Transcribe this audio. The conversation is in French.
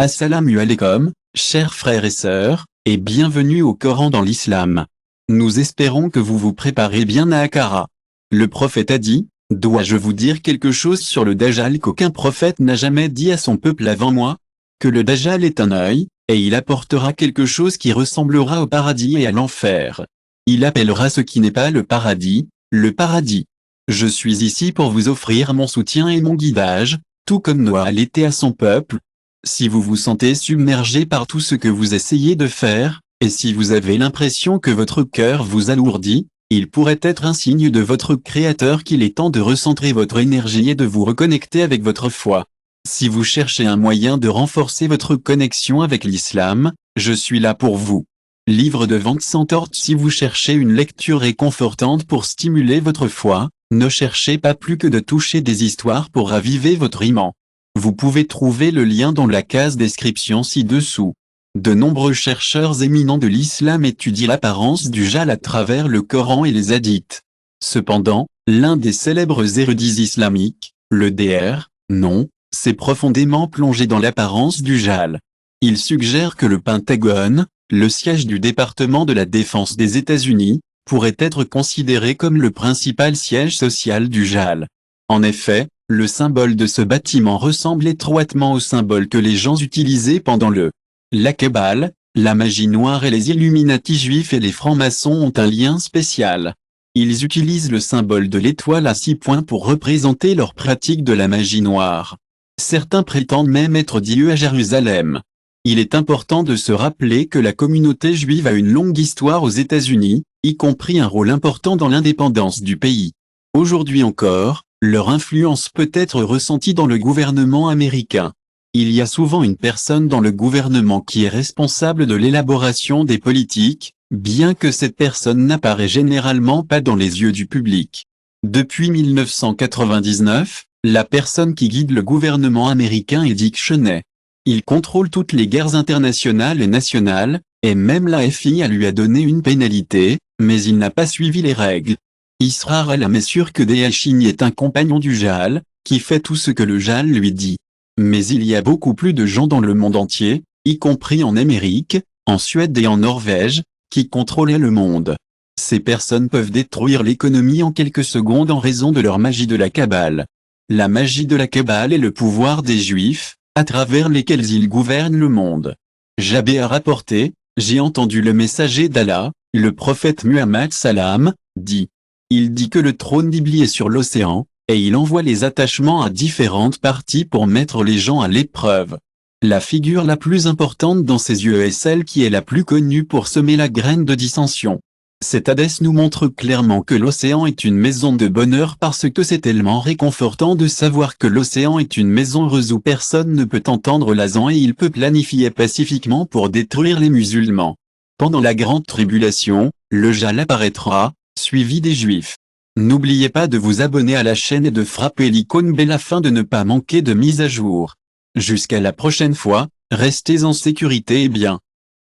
Assalamu alaikum, chers frères et sœurs, et bienvenue au Coran dans l'islam. Nous espérons que vous vous préparez bien à Akara. Le prophète a dit, « Dois-je vous dire quelque chose sur le Dajjal qu'aucun prophète n'a jamais dit à son peuple avant moi? Que le Dajjal est un œil, et il apportera quelque chose qui ressemblera au paradis et à l'enfer. Il appellera ce qui n'est pas le paradis, le paradis. Je suis ici pour vous offrir mon soutien et mon guidage, tout comme Noah l'était à son peuple. Si vous vous sentez submergé par tout ce que vous essayez de faire, et si vous avez l'impression que votre cœur vous alourdit, il pourrait être un signe de votre Créateur qu'il est temps de recentrer votre énergie et de vous reconnecter avec votre foi. Si vous cherchez un moyen de renforcer votre connexion avec l'islam, je suis là pour vous. Livre de vente sans ordre. Si vous cherchez une lecture réconfortante pour stimuler votre foi, ne cherchez pas plus que de toucher des histoires pour raviver votre iman. Vous pouvez trouver le lien dans la case description ci-dessous. De nombreux chercheurs éminents de l'islam étudient l'apparence du Dajjal à travers le Coran et les hadiths. Cependant, l'un des célèbres érudits islamiques, le Dr. Non, s'est profondément plongé dans l'apparence du Dajjal. Il suggère que le Pentagone, le siège du département de la défense des États-Unis, pourrait être considéré comme le principal siège social du Dajjal. En effet, le symbole de ce bâtiment ressemble étroitement au symbole que les gens utilisaient pendant la Kabbale, la magie noire et les Illuminati juifs et les francs-maçons ont un lien spécial. Ils utilisent le symbole de l'étoile à 6 points pour représenter leur pratique de la magie noire. Certains prétendent même être Dieu à Jérusalem. Il est important de se rappeler que la communauté juive a une longue histoire aux États-Unis, y compris un rôle important dans l'indépendance du pays. Aujourd'hui encore, leur influence peut être ressentie dans le gouvernement américain. Il y a souvent une personne dans le gouvernement qui est responsable de l'élaboration des politiques, bien que cette personne n'apparaît généralement pas dans les yeux du public. Depuis 1999, la personne qui guide le gouvernement américain est Dick Cheney. Il contrôle toutes les guerres internationales et nationales, et même la FIA lui a donné une pénalité, mais il n'a pas suivi les règles. Israël est sûr que Dajjal est un compagnon du Dajjal, qui fait tout ce que le Dajjal lui dit. Mais il y a beaucoup plus de gens dans le monde entier, y compris en Amérique, en Suède et en Norvège, qui contrôlent le monde. Ces personnes peuvent détruire l'économie en quelques secondes en raison de leur magie de la Kabbale. La magie de la Kabbale est le pouvoir des Juifs, à travers lesquels ils gouvernent le monde. Jabé a rapporté, j'ai entendu le messager d'Allah, le prophète Muhammad salam, dit. Il dit que le trône d'Iblis est sur l'océan, et il envoie les attachements à différentes parties pour mettre les gens à l'épreuve. La figure la plus importante dans ses yeux est celle qui est la plus connue pour semer la graine de dissension. Cet hadith nous montre clairement que l'océan est une maison de bonheur parce que c'est tellement réconfortant de savoir que l'océan est une maison heureuse où personne ne peut entendre l'azan et il peut planifier pacifiquement pour détruire les musulmans. Pendant la grande tribulation, le Dajjal apparaîtra, suivi des Juifs. N'oubliez pas de vous abonner à la chaîne et de frapper l'icône belle afin de ne pas manquer de mise à jour. Jusqu'à la prochaine fois, restez en sécurité et bien.